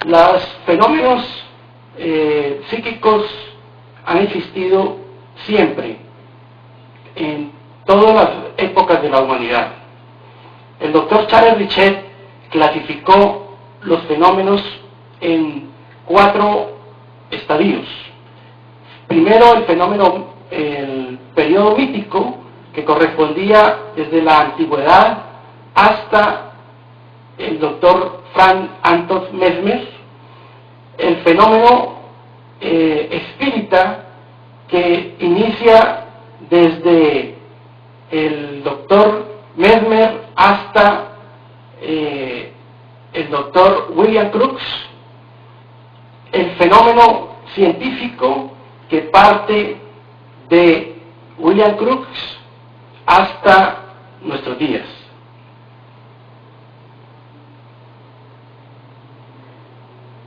Los fenómenos psíquicos han existido siempre, en todas las épocas de la humanidad. El doctor Charles Richet clasificó los fenómenos en 4 estadios. Primero, el periodo mítico, que correspondía desde la antigüedad hasta el doctor Franz Anton Mesmer. El fenómeno espírita, que inicia desde el doctor Mesmer hasta el doctor William Crookes. El fenómeno científico, que parte de William Crookes hasta nuestros días.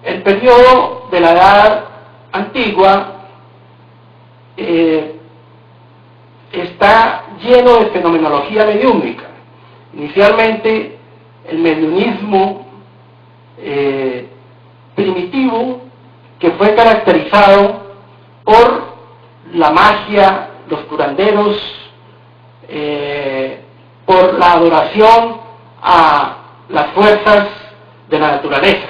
El periodo de la Edad Antigua está lleno de fenomenología mediúmica. Inicialmente, el mediunismo primitivo, que fue caracterizado por la magia, los curanderos, por la adoración a las fuerzas de la naturaleza.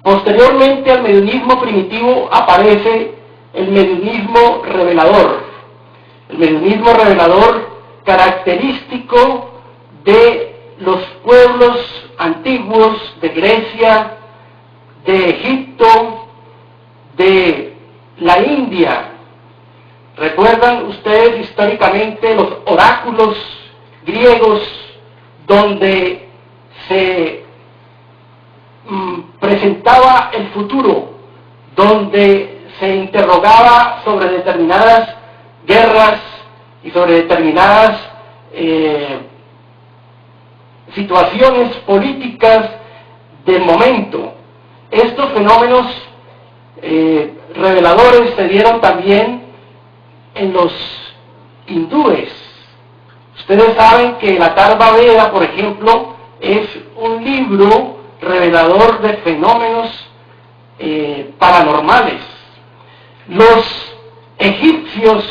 Posteriormente al mediunismo primitivo aparece el mediunismo revelador. El mediunismo revelador, característico de los pueblos antiguos de Grecia, de Egipto, de la India. ¿Recuerdan ustedes históricamente los oráculos griegos, donde se presentaba el futuro, donde se interrogaba sobre determinadas guerras y sobre determinadas situaciones políticas del momento? Estos fenómenos reveladores se dieron también en los hindúes. Ustedes saben que la Atharva Veda, por ejemplo, es un libro revelador de fenómenos paranormales. Los egipcios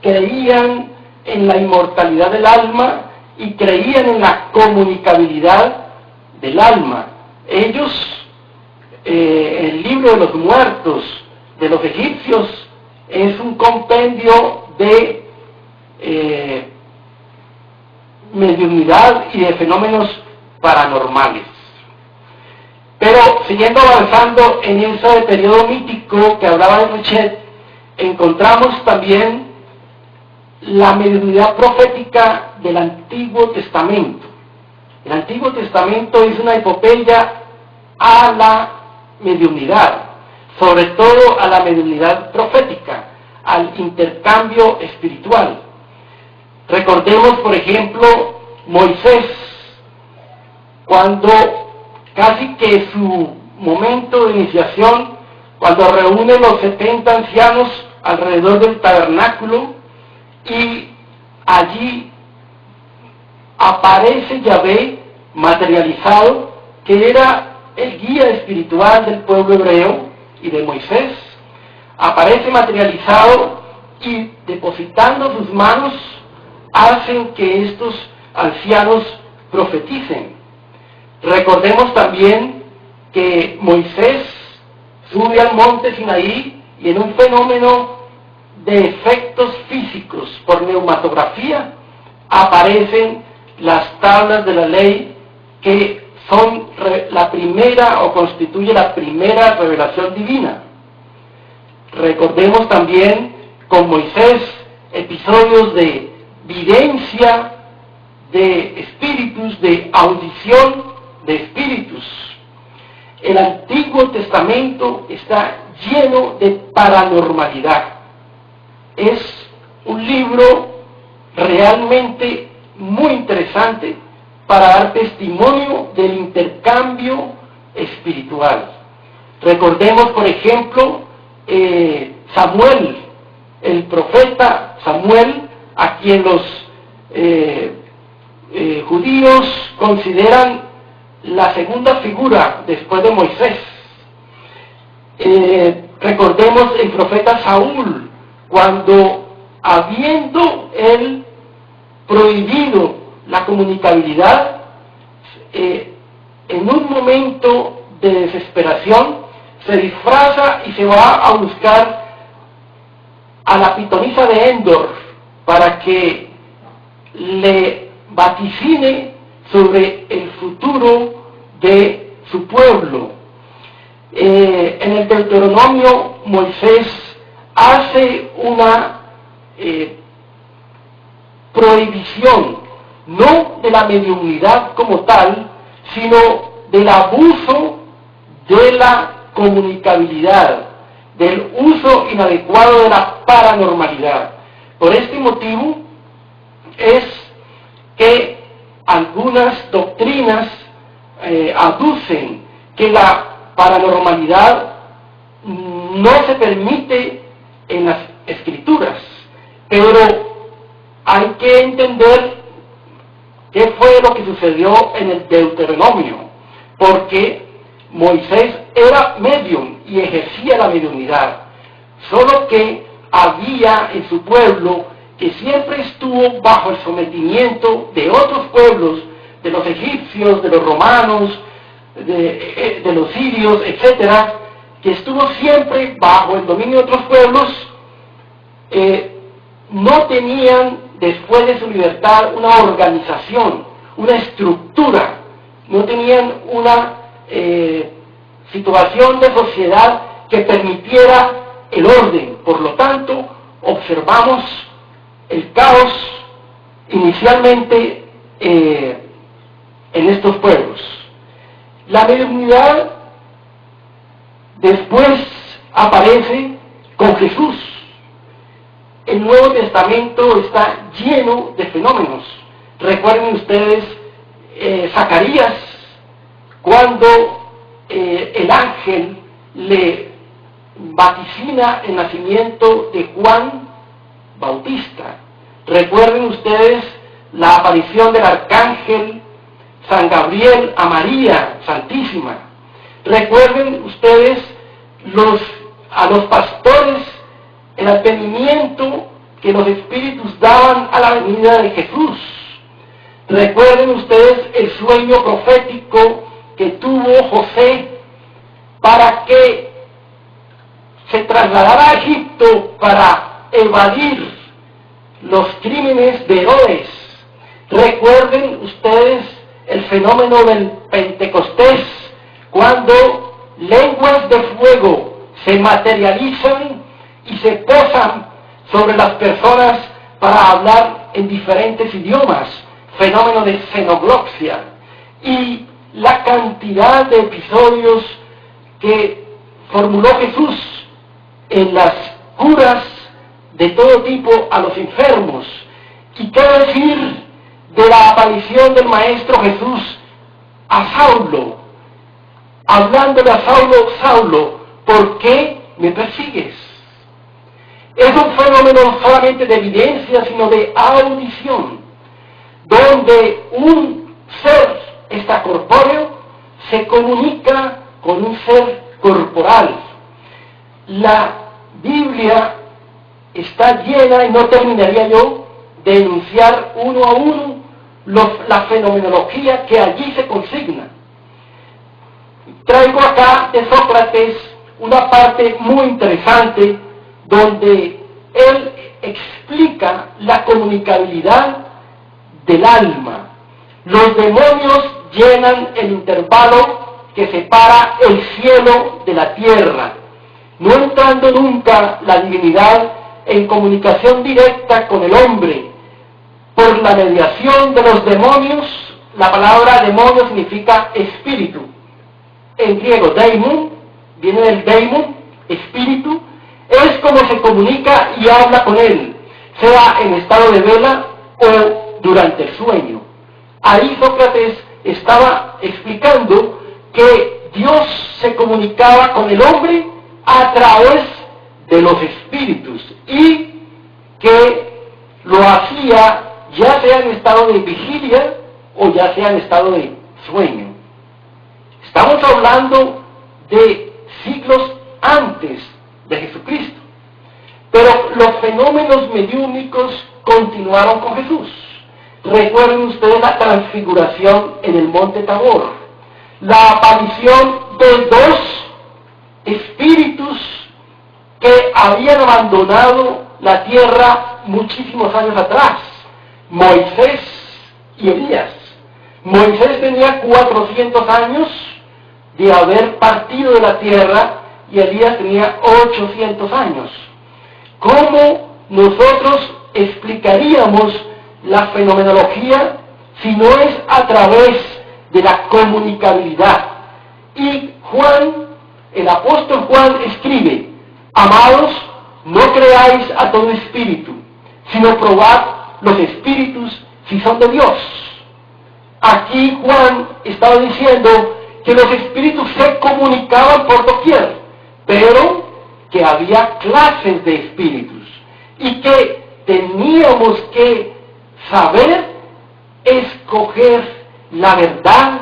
creían en la inmortalidad del alma y creían en la comunicabilidad del alma. Ellos, el libro de los muertos de los egipcios es un compendio de mediunidad y de fenómenos paranormales. Pero siguiendo avanzando en ese periodo mítico que hablaba de Richet, encontramos también la mediunidad profética del Antiguo Testamento. El Antiguo Testamento es una epopeya a la mediunidad, sobre todo a la mediunidad profética, al intercambio espiritual. Recordemos, por ejemplo, Moisés, cuando casi que su momento de iniciación, cuando reúne los 70 ancianos alrededor del tabernáculo, y allí aparece Yahvé materializado, que era el guía espiritual del pueblo hebreo y de Moisés. Aparece materializado y depositando sus manos hacen que estos ancianos profeticen. Recordemos también que Moisés sube al monte Sinaí y en un fenómeno de efectos físicos por neumatografía aparecen las tablas de la ley, que son la primera o constituye la primera revelación divina. Recordemos también con Moisés episodios de videncia de espíritus, de audición de espíritus. El Antiguo Testamento está lleno de paranormalidad. Es un libro realmente muy interesante para dar testimonio del intercambio espiritual. Recordemos, por ejemplo, Samuel, el profeta Samuel, a quien los judíos consideran la segunda figura después de Moisés. Recordemos el profeta Saúl, cuando habiendo él prohibido la comunicabilidad, en un momento de desesperación se disfraza y se va a buscar a la pitonisa de Endor para que le vaticine sobre el futuro de su pueblo. En el Deuteronomio, Moisés hace una prohibición, no de la mediunidad como tal, sino del abuso de la comunicabilidad, del uso inadecuado de la paranormalidad. Por este motivo es que algunas doctrinas aducen que la paranormalidad no se permite en las escrituras, pero hay que entender qué fue lo que sucedió en el Deuteronomio, porque Moisés era medium y ejercía la mediunidad, solo que había en su pueblo, que siempre estuvo bajo el sometimiento de otros pueblos, de los egipcios, de los romanos, de los sirios, etcétera, que estuvo siempre bajo el dominio de otros pueblos, no tenían después de su libertad una organización, una estructura, no tenían una situación de sociedad que permitiera el orden. Por lo tanto, observamos el caos inicialmente en estos pueblos. La mediunidad después aparece con Jesús. El Nuevo Testamento está lleno de fenómenos. Recuerden ustedes Zacarías, cuando el ángel le vaticina el nacimiento de Juan Bautista. Recuerden ustedes la aparición del arcángel San Gabriel a María Santísima. Recuerden ustedes a los pastores el advenimiento que los espíritus daban a la venida de Jesús. Recuerden ustedes el sueño profético que tuvo José para que se trasladara a Egipto para evadir los crímenes de Herodes. Recuerden ustedes el fenómeno del Pentecostés, cuando lenguas de fuego se materializan y se posan sobre las personas para hablar en diferentes idiomas, fenómeno de xenoglosia, y la cantidad de episodios que formuló Jesús en las curas de todo tipo a los enfermos. ¿Y qué decir de la aparición del Maestro Jesús a Saulo, hablándole a Saulo: Saulo, ¿por qué me persigues? Es un fenómeno no solamente de evidencia, sino de audición, donde un ser extracorpóreo se comunica con un ser corporal. La Biblia está llena, y no terminaría yo de enunciar uno a uno la fenomenología que allí se consigna. Traigo acá de Sócrates una parte muy interesante donde él explica la comunicabilidad del alma. Los demonios llenan el intervalo que separa el cielo de la tierra, no entrando nunca la divinidad en comunicación directa con el hombre. Por la mediación de los demonios, la palabra demonio significa espíritu. En griego, daimon, viene del daimon, espíritu. Es como se comunica y habla con él, sea en estado de vela o durante el sueño. Ahí Sócrates estaba explicando que Dios se comunicaba con el hombre a través de los espíritus y que lo hacía ya sea en estado de vigilia o ya sea en estado de sueño. Estamos hablando de siglos antes de Jesucristo. Pero los fenómenos mediúnicos continuaron con Jesús. Recuerden ustedes la transfiguración en el monte Tabor, la aparición de dos espíritus que habían abandonado la tierra muchísimos años atrás, Moisés y Elías. Moisés tenía 400 años de haber partido de la tierra y Elías tenía 800 años. ¿Cómo nosotros explicaríamos la fenomenología si no es a través de la comunicabilidad? Y Juan, el apóstol Juan escribe: amados, no creáis a todo espíritu, sino probad los espíritus si son de Dios. Aquí Juan estaba diciendo que los espíritus se comunicaban por doquier, pero que había clases de espíritus y que teníamos que saber escoger la verdad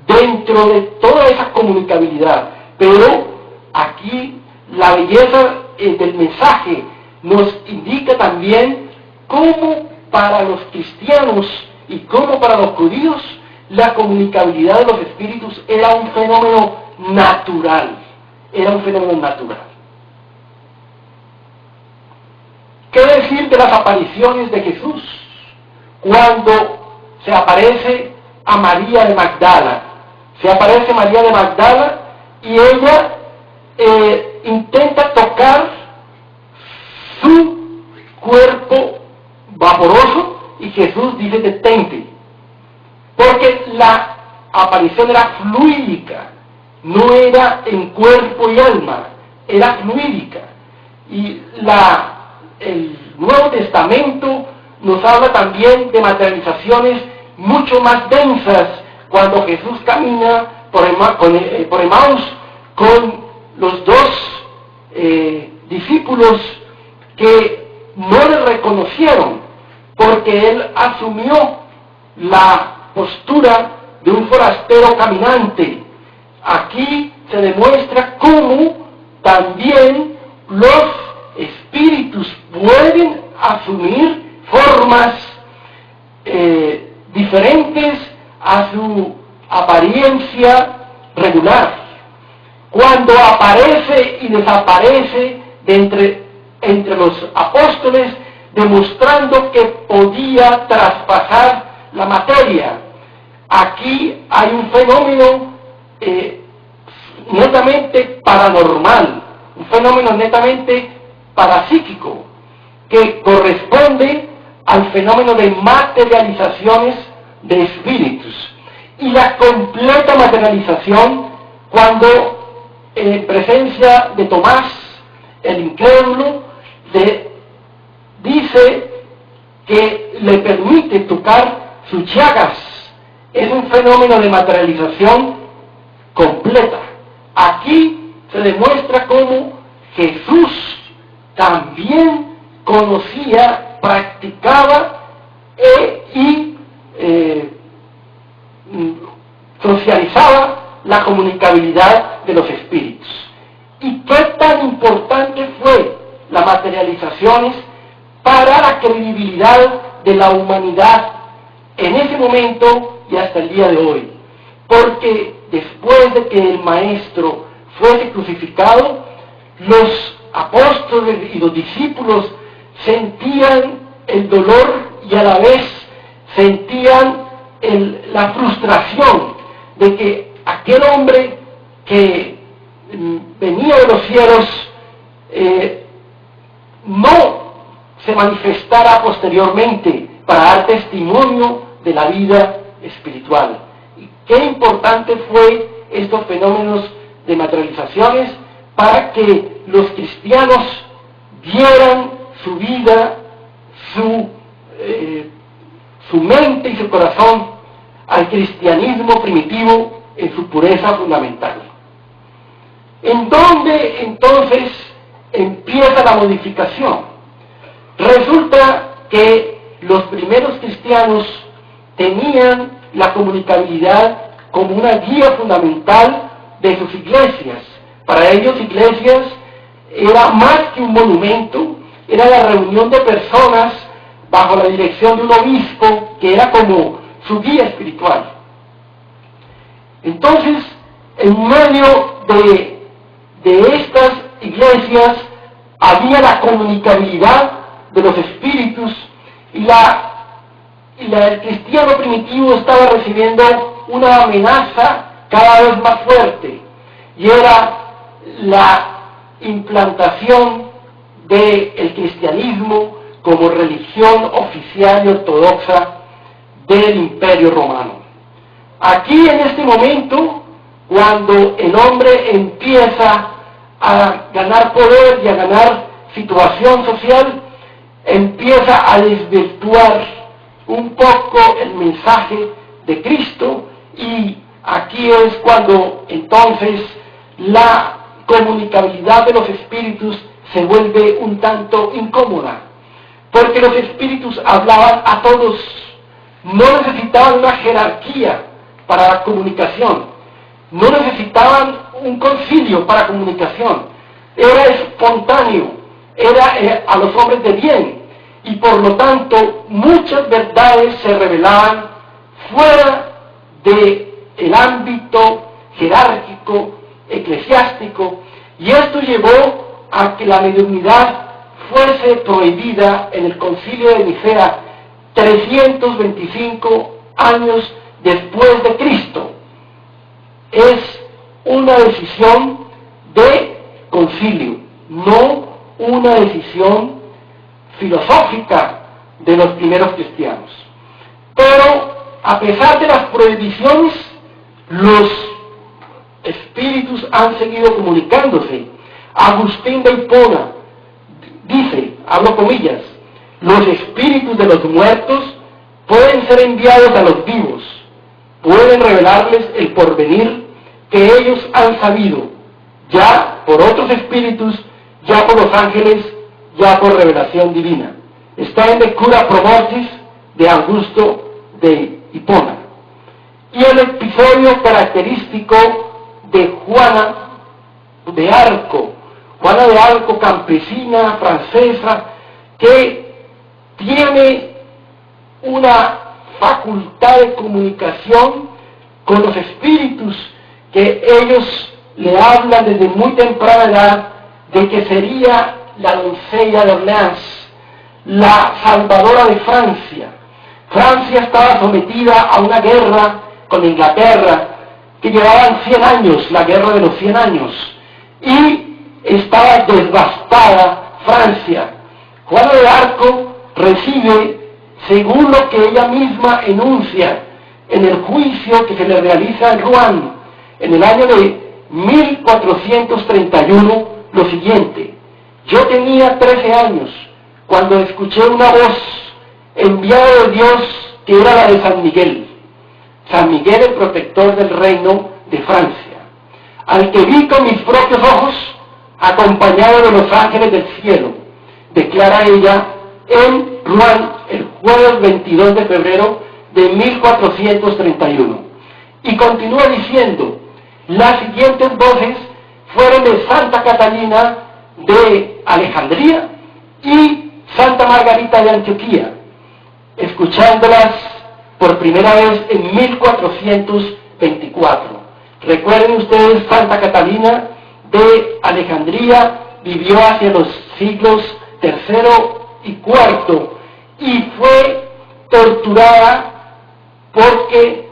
dentro de toda esa comunicabilidad. Pero aquí la belleza del mensaje nos indica también cómo para los cristianos y cómo para los judíos la comunicabilidad de los espíritus era un fenómeno natural. Era un fenómeno natural. ¿Qué decir de las apariciones de Jesús? Cuando se aparece a María de Magdala. Se aparece María de Magdala y ella intenta tocar su cuerpo vaporoso y Jesús dice: detente. Porque la aparición era fluídica, no era en cuerpo y alma, era fluídica. Y el Nuevo Testamento nos habla también de materializaciones mucho más densas cuando Jesús camina por Emaús con los dos discípulos que no le reconocieron porque él asumió la postura de un forastero caminante. Aquí se demuestra cómo también los espíritus pueden asumir formas diferentes a su apariencia regular. Cuando aparece y desaparece entre los apóstoles, demostrando que podía traspasar la materia. Aquí hay un fenómeno netamente paranormal, un fenómeno netamente parapsíquico, que corresponde al fenómeno de materializaciones de espíritus. Y la completa materialización cuando en presencia de Tomás, el incrédulo, le dice que le permite tocar sus llagas. Es un fenómeno de materialización completa. Aquí se demuestra cómo Jesús también conocía, practicaba y socializaba la comunicabilidad de los espíritus. ¿Y qué tan importante fue las materializaciones para la credibilidad de la humanidad en ese momento y hasta el día de hoy? Porque después de que el Maestro fuese crucificado, los apóstoles y los discípulos sentían el dolor y a la vez sentían la frustración de que aquel hombre que venía de los cielos no se manifestara posteriormente para dar testimonio de la vida espiritual. Y qué importante fue estos fenómenos de materializaciones para que los cristianos dieran su vida, su mente y su corazón al cristianismo primitivo en su pureza fundamental. ¿En dónde entonces empieza la modificación? Resulta que los primeros cristianos tenían la comunicabilidad como una guía fundamental de sus iglesias. Para ellos, iglesias era más que un monumento, era la reunión de personas bajo la dirección de un obispo que era como su guía espiritual. Entonces, en medio de estas iglesias había la comunicabilidad de los espíritus y el cristiano primitivo estaba recibiendo una amenaza cada vez más fuerte, y era la implantación del cristianismo como religión oficial y ortodoxa del Imperio Romano. Aquí, en este momento, cuando el hombre empieza a ganar poder y a ganar situación social, empieza a desvirtuar un poco el mensaje de Cristo, y aquí es cuando entonces la comunicabilidad de los espíritus se vuelve un tanto incómoda, porque los espíritus hablaban a todos, no necesitaban una jerarquía para la comunicación, no necesitaban un concilio para comunicación, era espontáneo, era a los hombres de bien, y por lo tanto muchas verdades se revelaban fuera del ámbito jerárquico, eclesiástico, y esto llevó a que la mediunidad fuese prohibida en el Concilio de Nicea 325 años después de Cristo. Es una decisión de concilio, no una decisión filosófica de los primeros cristianos. Pero a pesar de las prohibiciones, los espíritus han seguido comunicándose. Agustín de Hipona dice, hablo comillas, los espíritus de los muertos pueden ser enviados a los vivos, pueden revelarles el porvenir que ellos han sabido, ya por otros espíritus, ya por los ángeles, ya por revelación divina. Está en De Cura Pro Mortis de Augusto de Hipona. Y el episodio característico de Juana de Arco, campesina francesa, que tiene una facultad de comunicación con los espíritus, que ellos le hablan desde muy temprana edad de que sería la doncella de Orleans, la salvadora de Francia. Francia estaba sometida a una guerra con Inglaterra que llevaban 100 años, la guerra de los 100 años, y estaba devastada Francia. Juana de Arco recibe, según lo que ella misma enuncia en el juicio que se le realiza en Rouen en el año de 1431, lo siguiente: yo tenía 13 años cuando escuché una voz enviada de Dios que era la de San Miguel el protector del reino de Francia, al que vi con mis propios ojos acompañado de los ángeles del cielo, declara ella en Rouen el jueves 22 de febrero de 1431. Y continúa diciendo, las siguientes voces fueron de Santa Catalina de Alejandría y Santa Margarita de Antioquía, escuchándolas por primera vez en 1424. Recuerden ustedes, Santa Catalina de Alejandría vivió hacia los siglos III y IV y fue torturada porque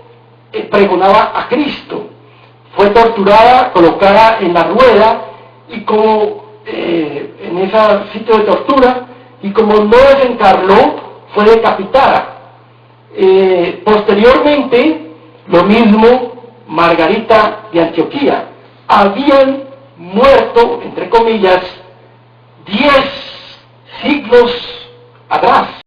pregonaba a Cristo. Fue torturada, colocada en la rueda, y como en ese sitio de tortura, y como no desencarnó, fue decapitada. Posteriormente, lo mismo Margarita de Antioquía. Habían muerto, entre comillas, 10 siglos atrás.